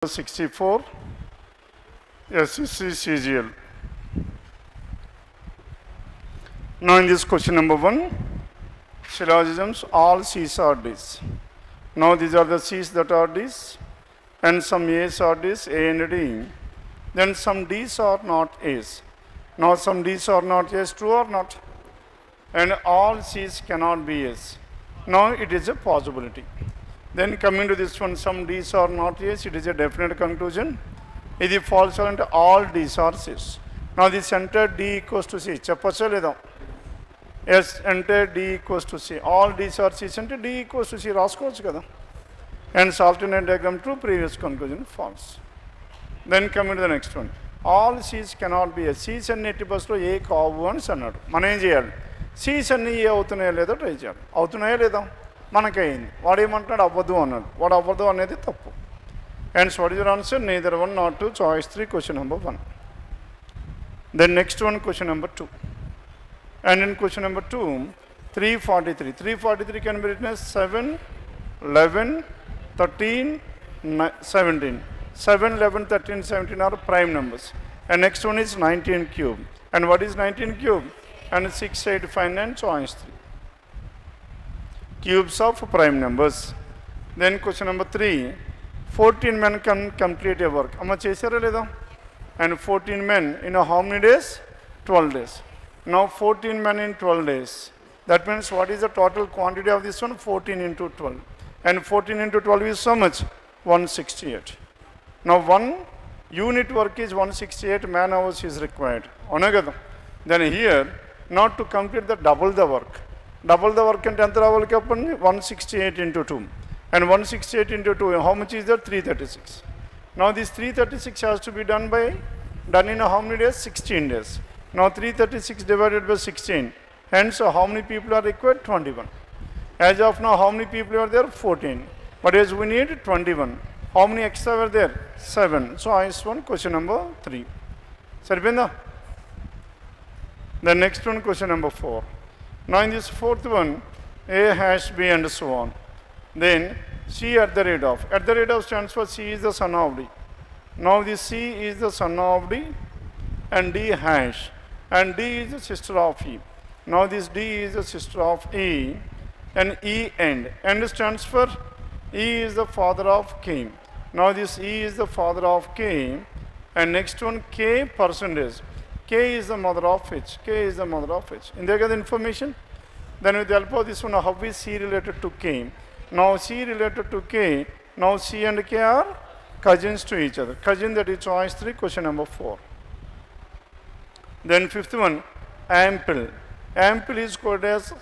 64 Ssc Cgl. Now in this question number 1, syllogisms, all C's are D's. Now these are the C's that are D's, and some A's are D's, A and D. Then some D's are not A's. Now some D's are not A's, true or not? And all C's cannot be A's. Now it is a possibility. Then coming to this one, some D's are not A's, it is a definite conclusion. If it falls into all D's are C's. Now this entire D equals to C. Chappacha yes, entire D equals to C. All D's are C's and D equals to C. Raskochu kada. Hence alternate diagram true, previous conclusion false. Then coming to the next one. All C's cannot be A's. C's and eighty bus lo A kavu ani annadu. Mana em cheyali? C's and A avutunayo ledo try cheyali. Avutunayo ledo? మనకైంది వాడు ఏమంటున్నాడు అవ్వదు అన్నాడు వాడు అవ్వదు అనేది తప్పు and what is your answer neither 1 nor 2 choice 3 question number 1 then next one question number 2 and in question number 2 343 can be written as 7 11 13 17 7 11 13 17 are prime numbers and next one is 19 cube and what is 19 cube and 6 8 5 9 choice 3 cubes of prime numbers. Then question number 3, 14 men can complete a work. Amma chesara leda? And 14 men in how many days? 12 days. Now 14 men in 12 days. That means what is the total quantity of this one? 14 into 12. And 14 into 12 is so much? 168. Now 1 unit work is 168 man hours is required. Then here, not to complete the double the work. Double the work and 168 into 2 and 168 into 2 how much is that? 336. Now this 336 has to be done in how many days? 16 days. Now 336 divided by 16, hence how many people are required? 21. As of now how many people are there? 14, but as we need 21. How many extra were there? 7. So I is one question number 3. Saripinda? The next one question number 4. Now in this fourth one, A hash B and so on. Then C at the rate of. At the rate of stands for C is the son of D. Now this C is the son of D and D hash. And D is the sister of E. Now this D is the sister of E and E end. End stands for E is the father of K. Now this E is the father of K and next one K percentage. K is the mother of H. K is the mother of H. In the information, then with the help of this one, how is C related to K? Now C related to K. Now C and K are cousins to each other. Cousin, that is choice 3, question number 4. Then fifth one, ample. Ample is called as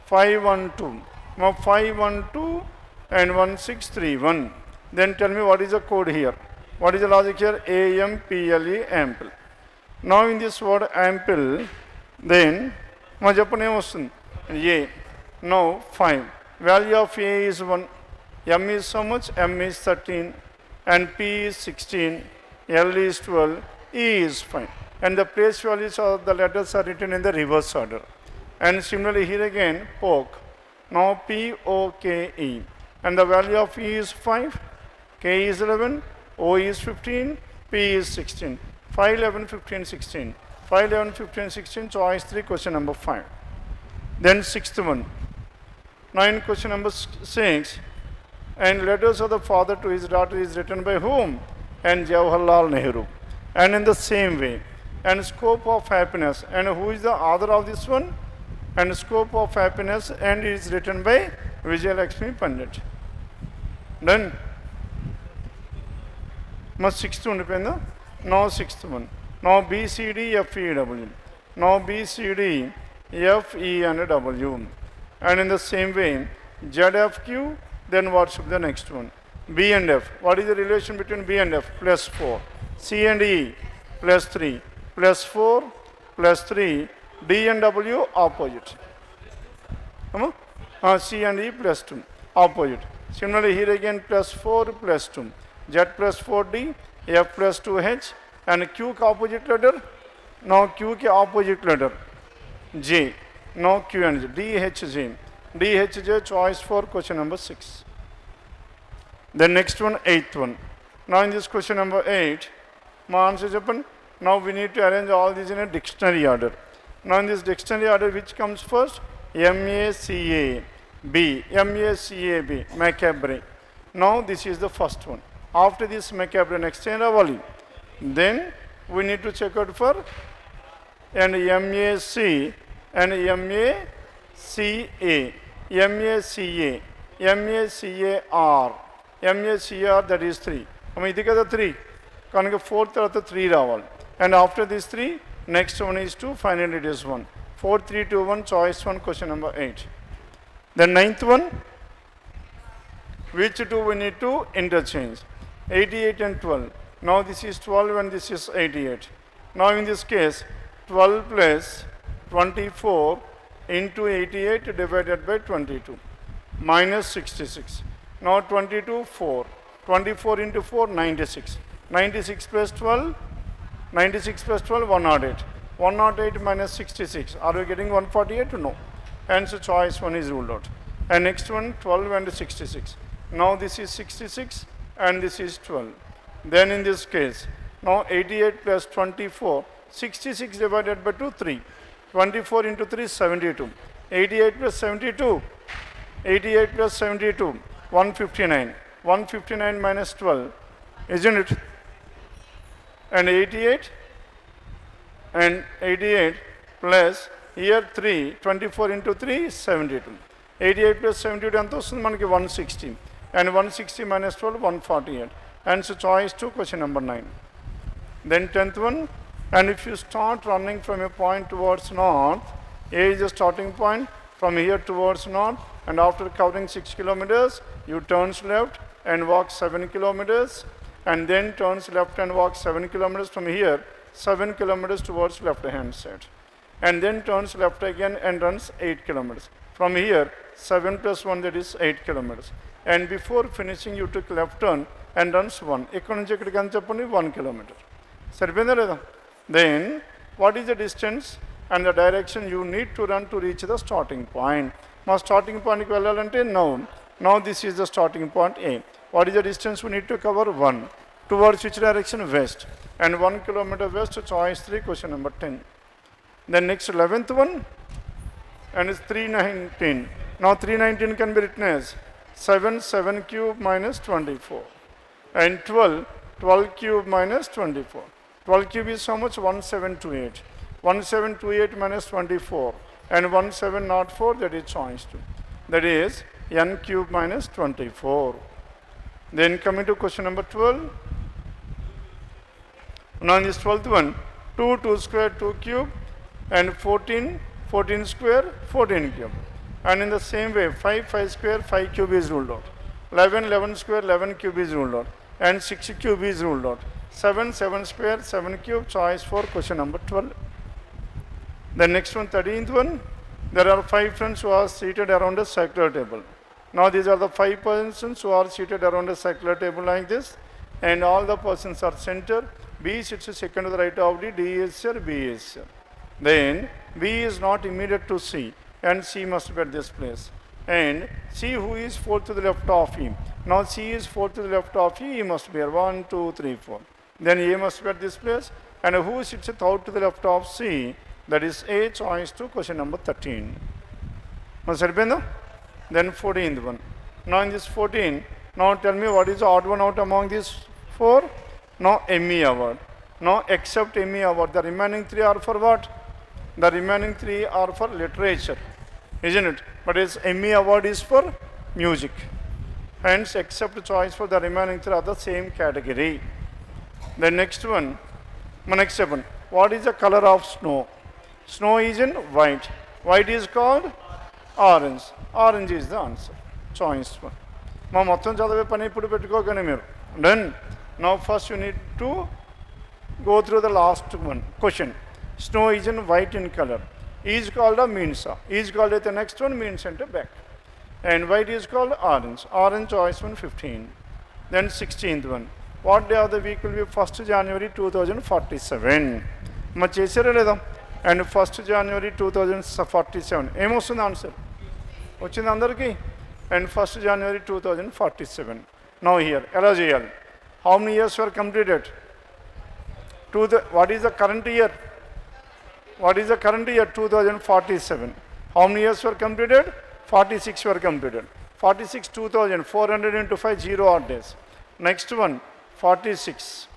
512. Now 512 and 1631. Then tell me what is the code here? What is the logic here? AMPLE, ample. Now in this word ample, then A. Now 5. Value of A is 1. M is so much? M is 13. And P is 16. L is 12. E is 5. And the place values of the letters are written in the reverse order. And similarly here again, poke. Now P, O, K, E. And the value of E is 5. K is 11. O is 15. P is 16. 5, 11, 15, 16. 5, 11, 15, 16, choice 3, question number 5. Then sixth one. Now in question number 6, and letters of the father to his daughter is written by whom? And Jawaharlal Nehru. And in the same way, and scope of happiness, and who is the author of this one? And scope of happiness, and it is written by Vijay Lakshmi Pandit. Done? Must sixth one depend. Now sixth one. Now B, C, D, F, E, W. Now B, C, D, F, E, and W. And in the same way, Z, F, Q, then what should be the next one? B and F. What is the relation between B and F? Plus 4. C and E, plus 3. Plus 4, plus 3. D and W, opposite. C and E, plus 2. Opposite. Similarly, here again, plus 4, plus 2. Z plus 4D. F plus 2H and Q के opposite letter. Now Q के opposite letter J. Now Q and J. DHJ. DHJ choice for question number 6. The next one, eighth one. Now in this question number 8, my answer is open. Now we need to arrange all these in a dictionary order. Now in this dictionary order, which comes first? M-A-C-A-B. M-A-C-A-B, macabre. Now this is the first one. After this macabre, next chain ravali. Then we need to check out for and M-A-C and M-A-C-A. M-A-C-A. M-A-C-A-R. M-A-C-A-R, that is 3. I mean, this is 3. Kanaka 4th or 3 ravali. And after these 3, next one is 2, finally it is 1. 4, 3, 2, 1, choice 1, question number 8. The 9th one, which 2 we need to interchange? 88 and 12. Now this is 12 and this is 88. Now in this case, 12 plus 24 into 88 divided by 22, minus 66. Now 22, 4. 24 into 4, 96. 96 plus 12, 96 plus 12, 108. 108 minus 66. Are we getting 148? No. Hence choice 1 is ruled out. And next one, 12 and 66. Now this is 66 and this is 12. Then in this case, now 88 plus 24, 66 divided by 2, 3. 24 into 3, 72. 88 plus 72, 88 plus 72, 159. 159 minus 12, isn't it? And 88 plus here 3, 24 into 3 is 72. 88 plus 72 and 160. And 160 minus 12, 148. And so choice 2, question number 9. Then 10th one, and if you start running from a point towards north, A is the starting point, from here towards north, and after covering 6 kilometers, you turns left and walk 7 kilometers, and then turns left and walk 7 kilometers from here, 7 kilometers towards left hand side. And then turns left again and runs 8 kilometers. From here, 7 plus 1, that is 8 kilometers. And before finishing, you took left turn and runs 1. Ikkada nunchi ikkadiki anta cheppandi 1 kilometer. Saripinda leda? Then, what is the distance and the direction you need to run to reach the starting point? My starting point ki vellalante now. Now this is the starting point A. What is the distance we need to cover? 1. Towards which direction? West. And 1 kilometer west, choice 3, question number 10. Then next 11th one, and it's 319. Now 319 can be written as 7 cube minus 24. And 12 cube minus 24. 12 cube is how much? 1728. 1728 minus 24. And 1704, that is choice 2. That is n cube minus 24. Then coming to question number 12. Now in this 12th one, 2 square, 2 cube, and 14 square, 14 cube. And in the same way, 5 square, 5 cube is ruled out. 11 square, 11 cube is ruled out. And 6 cube is ruled out. 7 square, 7 cube, choice 4, question number 12. The next one, 13th one, there are 5 friends who are seated around a circular table. Now these are the 5 persons who are seated around a circular table like this, and all the persons are center. B sits second to the right of D, D is here, B is here. Then B is not immediate to C, and C must be at this place. And C, who is fourth to the left of E. Now C is fourth to the left of E, E must be here, 1, 2, 3, 4. Then A must be at this place, and who sits third to the left of C, that is A, choice 2, question number 13. Then 14th one. Now in this 14, now tell me what is the odd one out among these 4? No Emmy award. No except Emmy award. The remaining 3 are for what? The remaining 3 are for literature, isn't it? But its Emmy award is for music. Hence, except choice for the remaining 3 are the same category. The next one, next 7. What is the color of snow? Snow is in white. White is called orange. Orange is the answer. Choice 1. మా మొత్తం చదివే పని ఇప్పుడు పెట్టుకోకండి మీరు. Then, now first you need to go through the last one question. Snow is in white in color. Is called a Mensa. Is called at the next one, means enter back. And white is called orange. Orange choice 1, 15. Then 16th one. What day of the week will be 1st January 2047? Ma chesara leda? And 1st January 2047. Emosun answer. Ochindi andarki? And 1st January 2047. Now here, ela cheyali. How many years were completed? What is the current year? What is the current year? 2047. How many years were completed? 46 were completed. 46, 2000, 400 into 5, 0 odd days. Next one, 46.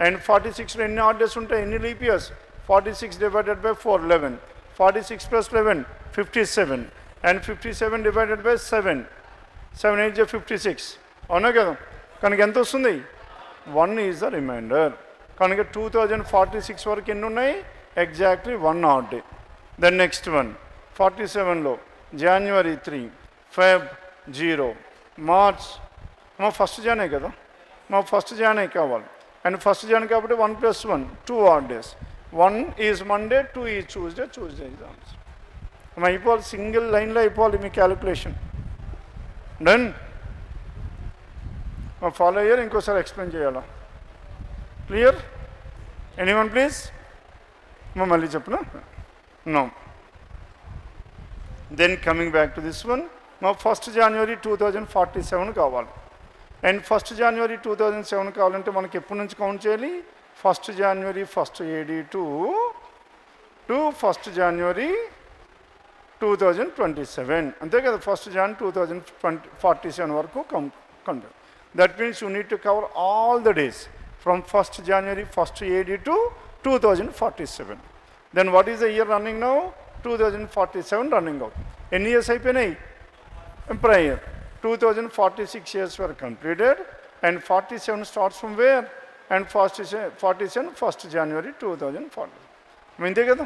And 46 ఎన్ని odd days ఉంటాయి? ఎన్ని leap years? 46 divided by 4, 11. 46 plus 11, 57. And 57 divided by 7. 7 8 is 56. అవునా కదా? కనుక ఎంత వస్తుంది? 1 is the remainder. కనుక 2046 వరకు ఎన్ని ఉన్నాయి? Exactly 1 odd day. Then next one, 47లో January 3, Feb 0, March, మా ఫస్ట్ జానే కదా, మా ఫస్ట్ జానే కావాలి. అండ్ ఫస్ట్ జాన్ కాబట్టి 1 plus 1, 2 odd days. 1 is Monday, 2 is Tuesday, Tuesday is answer. అయిపోవాలి, సింగిల్ లైన్లో అయిపోవాలి మీ క్యాలిక్యులేషన్. డన్. ఫాలో అయ్యారు, ఇంకోసారి ఎక్స్ప్లెయిన్ చేయాలా? క్లియర్? Anyone please? మళ్ళీ చెప్పనా? No. Then coming back to this one, మా 1st January 2047 కావాలి. అండ్ 1st January 2007 కావాలంటే మనకి ఎప్పటి నుంచి కౌంట్ చేయాలి? 1st January 1st AD to 1st January 2027. అంతే కదా, 1st Jan 2047 వరకు count. That means you need to cover all the days from 1st January 1st AD to 2047. Then what is the year running now? 2047 running out. ఎన్ని years అయిపోయినాయి? prior 2046 years were completed, and 47 starts from where? And 47 1st January 2040. Mean kada?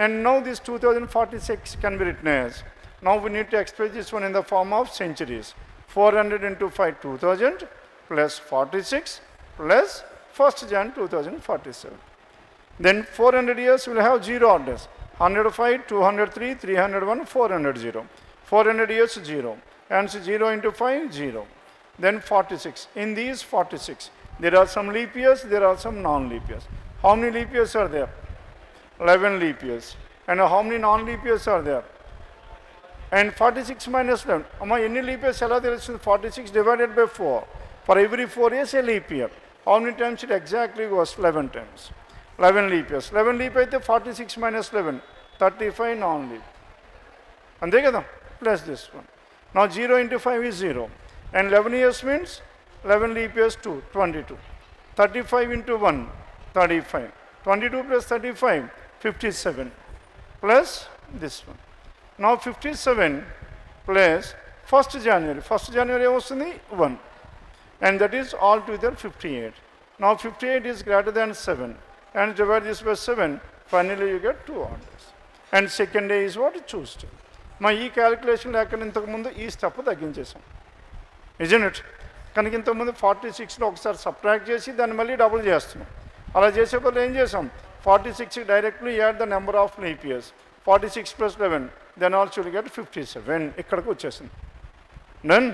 And now this 2046 can be written as, now we need to express this one in the form of centuries. 400 into 5, 2000 plus 46 plus 1st Jan 2047. Then 400 years will have 0 odd days. 105, 203, 301, 400, 0. 400 years, 0. And 0 into 5, 0. Then 46. In these 46, there are some leap years, there are some non-leap years. How many leap years are there? 11 leap years. And how many non-leap years are there? And 46 minus 11. Amma, any leap years? 46 divided by 4. For every 4 years, a leap year. How many times it exactly was? 11 times. 11 leap years. 11 leap అయితే 46 minus 11, 35 non-leap. అంతే కదా? Plus this one. Now 0 into 5 is 0. And 11 years means 11 leap years 2, 22. 35 into 1, 35. 22 plus 35, 57. Plus this one. Now 57 plus 1st January. 1st January ఏమొస్తుంది? 1. And that is altogether 58. Now 58 is greater than 7. And divide this by 7, finally you get 2 odd days. And second day is what? Tuesday. మా ఈ calculation లేకుండా ఇంతకుముందు ఈ step తగ్గించేసాం, isn't it? కనుక ఇంతకుముందు 46లో ఒకసారి subtract చేసి దాన్ని మళ్ళీ డబుల్ చేస్తున్నాం. అలా చేసే బదులు ఏం చేసాం? 46 directly add the number of leap years. 46 plus 11, then also will get 57. ఇక్కడికి వచ్చేసింది. డన్.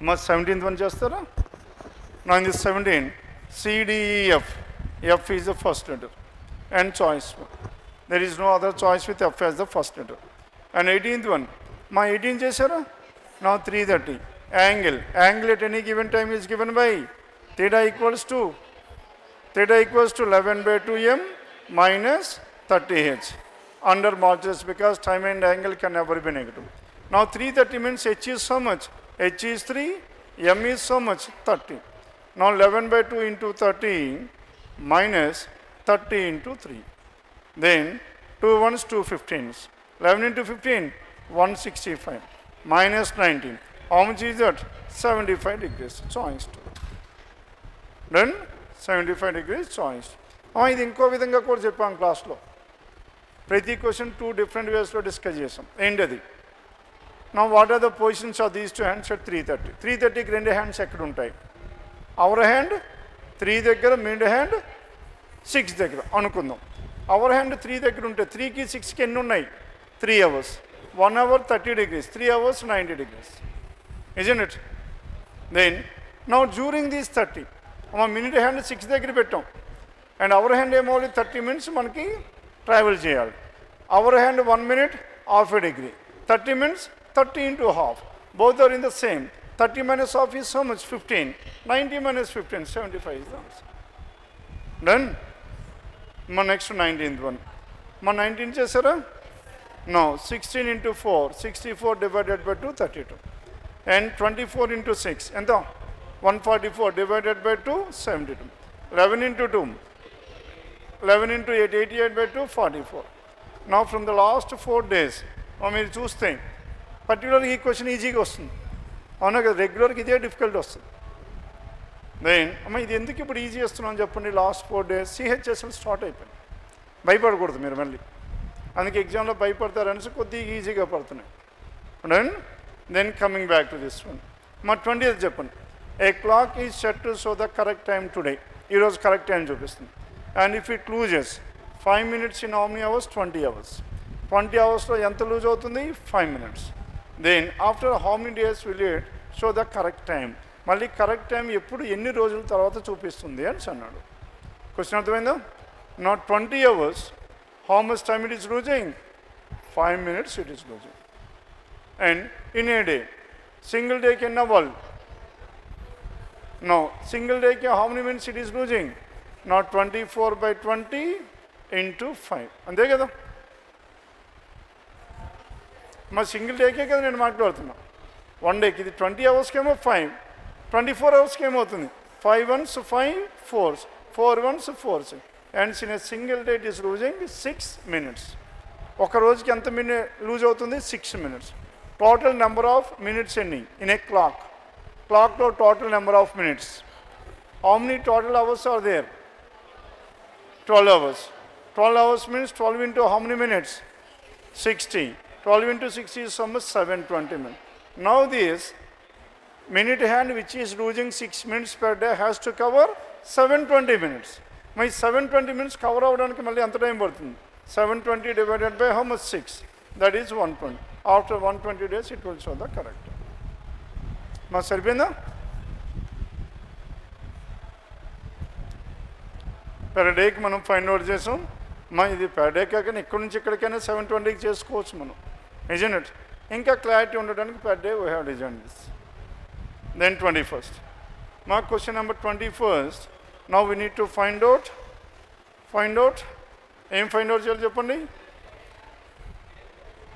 మా 17th వన్ చేస్తారా? నా in this 17, CDEF. F is the first letter and choice one. There is no other choice with F as the first letter. And 18th one, my 18 chesara? Now 330. Angle. Angle at any given time is given by theta equals to 11 by 2m minus 30h. Under modulus, because time and angle can never be negative. Now 330 means h is so much? H is 3, m is so much? 30. Now 11 by 2 into 30 minus 30 into 3. Then 2 1s, 2 15s. 11 into 15, 165. Minus 19. How much is that? 75 degrees. Choice 2. Then 75 degrees choice. ఇది ఇంకో విధంగా కూడా చెప్పాం క్లాస్లో. ప్రతి question 2 different వేస్లో discuss చేసాం. ఏంటది? Now what are the positions of these 2 hands at 330? 330కి 2 hands ఎక్కడ ఉంటాయి? అవర్ హ్యాండ్ 3 దగ్గర, మిడ్ హ్యాండ్ 6 దగ్గర అనుకుందాం. అవర్ హ్యాండ్ 3 దగ్గర ఉంటే 3కి 6కి ఎన్ని ఉన్నాయి? 3 hours. 1 hour 30 degrees, 3 hours 90 degrees. Isn't it? Then, now during these 30, మా మినిట్ హ్యాండ్ 6 దగ్గర పెట్టాం. అండ్ అవర్ హ్యాండ్ ఏమో 30 minutes మనకి ట్రావెల్ చేయాలి. Hour hand 1 minute, half a degree. 30 minutes, 30 into half. Both are in the same. 30 minus half is how much? 15. 90 minus 15, 75 is the answer. Done? My next 19th one. My 19 chesara? No, 16 into 4, 64 divided by 2, 32. And 24 into 6, and 144 divided by 2, 72. 11 into 2, 11 into 8, 88 by 2, 44. Now from the last 4 days, మీరు చూస్తే పర్టికులర్గా ఈ question ఈజీగా వస్తుంది. అవునా కదా, రెగ్యులర్గా ఇదే డిఫికల్ట్ వస్తుంది. దెన్ అమ్మ ఇది ఎందుకు ఇప్పుడు ఈజీ వస్తున్నాను చెప్పండి. లాస్ట్ 4 days సిహెచ్ఎస్ఎల్ స్టార్ట్ అయిపోయింది. భయపడకూడదు మీరు మళ్ళీ, అందుకే ఎగ్జామ్లో భయపడతారనేసి కొద్దిగా ఈజీగా పడుతున్నాయి. And then coming back to this one. మా 20th చెప్పండి. A clock is set to show the correct time today. ఈరోజు కరెక్ట్ టైం చూపిస్తుంది. And if it loses 5 minutes in how many hours? 20 hours. 20 hours ఎంత lose అవుతుంది? 5 minutes. Then after how many days will it show the correct time. మళ్ళీ correct time ఎప్పుడు ఎన్ని రోజుల తర్వాత చూపిస్తుంది అని అన్నాడు. క్వశ్చన్ అర్థమైందా? Not 20 hours, how much time it is losing? 5 minutes it is losing. And in a day, single day can double. No, single day can how many minutes it is losing? Not 24 by 20 into 5. అంతే కదా, మా single decay కదా నేను మాట్లాడుతున్నా. 1 day ఇది 20 hours కేమో 5, 24 hours ఏమవుతుంది? 5 ones 5 4s, 4 ones 4s. And in a single day it is losing 6 minutes. ఒక రోజుకి ఎంత లూజ్ అవుతుంది? 6 minutes. Total number of minutes ఎన్ని ఇన్ ఏ క్లాక్? క్లాక్లో total number of minutes. How many total hours are there? 12 hours. 12 hours means 12 into how many minutes? 60. 12 into 60 is almost 720 minutes. Now this minute hand which is losing 6 minutes per day has to cover 720 minutes. My 720 minutes cover avvadaniki malli anta time padutundi. 720 divided by how much? 6. That is 120. After 120 days it will show the correct. Ma saripinda? Per day ki manam find out chesam. మా ఇది per day కాకనే ఇక్కడి నుంచి ఇక్కడికైనా 720కి చేసుకోవచ్చు మనం, isn't it? ఇంకా clarity ఉండడానికి per day we have designed this. Then 21st. మా question number 21st. Now we need to find out ఏం ఫైండ్ అవుట్ చేయాలి చెప్పండి?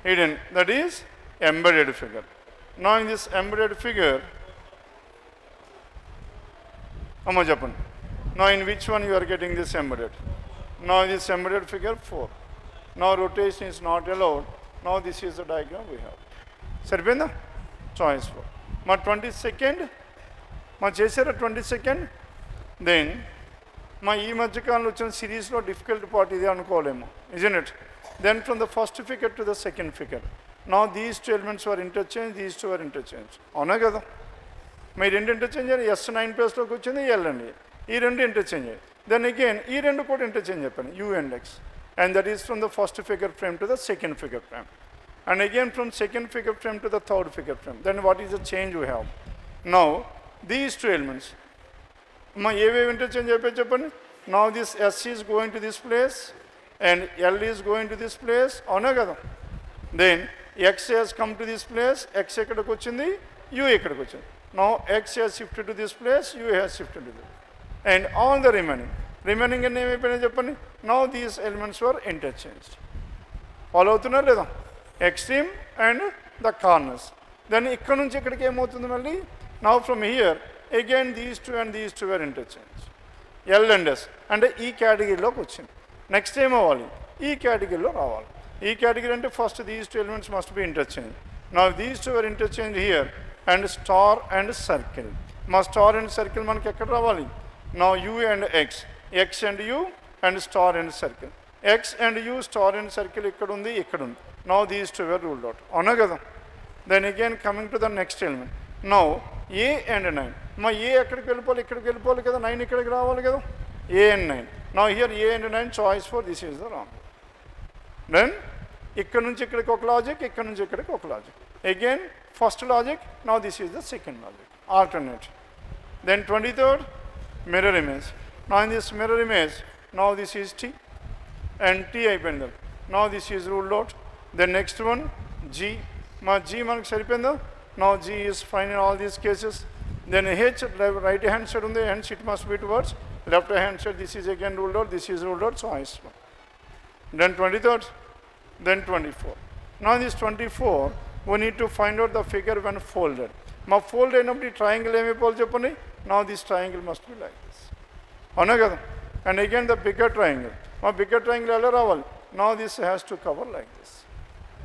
Hidden, that is embedded figure. Now in this embedded figure, అమ్మ చెప్పండి. Now in which one you are getting this embedded? Now this embedded figure 4. Now rotation is not allowed. Now this is the diagram we have. సరిపోయిందా? Choice 4. మా 22nd మా చేసారా 22nd? Then మా ఈ మధ్యకాలంలో వచ్చిన సిరీస్లో డిఫికల్ట్ పార్ట్ ఇదే అనుకోలేము, isn't it? Then from the first figure to the second figure. Now these two elements were interchanged, these two were interchanged. అవునా కదా? మీ రెండు ఇంటర్చేంజ్ అయ్యారు. S9 ప్లేస్లోకి వచ్చింది L అండి. ఈ రెండు ఇంటర్చేంజ్ అయ్యాయి. Then again ఈ రెండు కూడా ఇంటర్చేంజ్ చెప్పాను, U and X. And that is from the first figure frame to the second figure frame. And again from second figure frame to the third figure frame. Then what is the change we have? Now these two elements. మా ఏవేవి interchange అయిపోయి చెప్పండి. Now this S is going to this place and L is going to this place. అవునా కదా? Then X has come to this place. X ఎక్కడికి వచ్చింది? U ఎక్కడికి వచ్చింది. Now X has shifted to this place, U has shifted to this. And all the remaining and ఏమైపోయినాయి చెప్పండి. Now these elements were interchanged. Follow అవుతున్నారు లేదా? Extreme and the corners. Then ఇక్కడ నుంచి ఇక్కడికి ఏమవుతుంది మళ్ళీ? Now from here again these two and these two were interchanged. L and S అంటే ఈ కేటగిరీలోకి వచ్చింది. నెక్స్ట్ ఏమవ్వాలి? ఈ కేటగిరీలో రావాలి. ఈ కేటగిరీ అంటే first these two elements must be interchange. Now these two are interchange here and star and circle. మా స్టార్ అండ్ సర్కిల్ మనకి ఎక్కడ రావాలి? Now U and X, X and U and star and circle. X and U star and circle ఇక్కడ ఉంది, ఇక్కడ ఉంది. Now these two are ruled out. అవునా కదా? Then again coming to the next element. Now A and 9. మా ఏ ఎక్కడికి వెళ్ళిపోవాలి? ఇక్కడికి వెళ్ళిపోవాలి కదా. 9 ఇక్కడికి రావాలి కదా. A and 9. Now here A and 9 choice for this is the wrong. Then ఇక్కడ నుంచి ఇక్కడికి ఒక లాజిక్, ఇక్కడ నుంచి ఇక్కడికి ఒక logic. Again first logic, now this is the second logic. Alternate. Then 23rd mirror image. Now in this mirror image, now this is T and T అయిపోయింది. Now this is ruled out. Then next one G. మా G మనకు సరిపోయిందా? Now G is fine in all these cases. Then H, right hand side on the ends, it must be towards left hand side. This is again ruled out, this is ruled out, choice 1. Then 23rd, then 24. Now this 24, we need to find out the figure when folded. Now fold the triangle, now this triangle must be like this. And again the bigger triangle. Now bigger triangle, now this has to cover like this.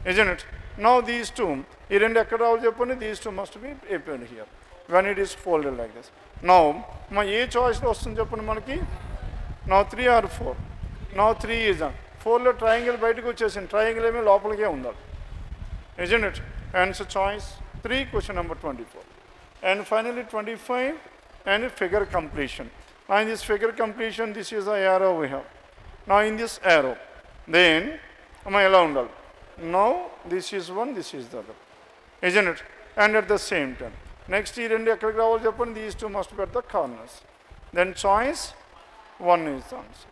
Isn't it? Now these two, these two must be appeared here when it is folded like this. Now, my A choice now 3 or 4. Now 3 is on. 4 triangle triangle isn't it? Answer choice 3, question number 24. And finally 25 and figure completion. Now in this figure completion, this is the arrow we have. Now in this arrow, then now this is one, this is the other. Isn't it? And at the same time. Next year, these two must be at the corners. Then choice 1 is the answer.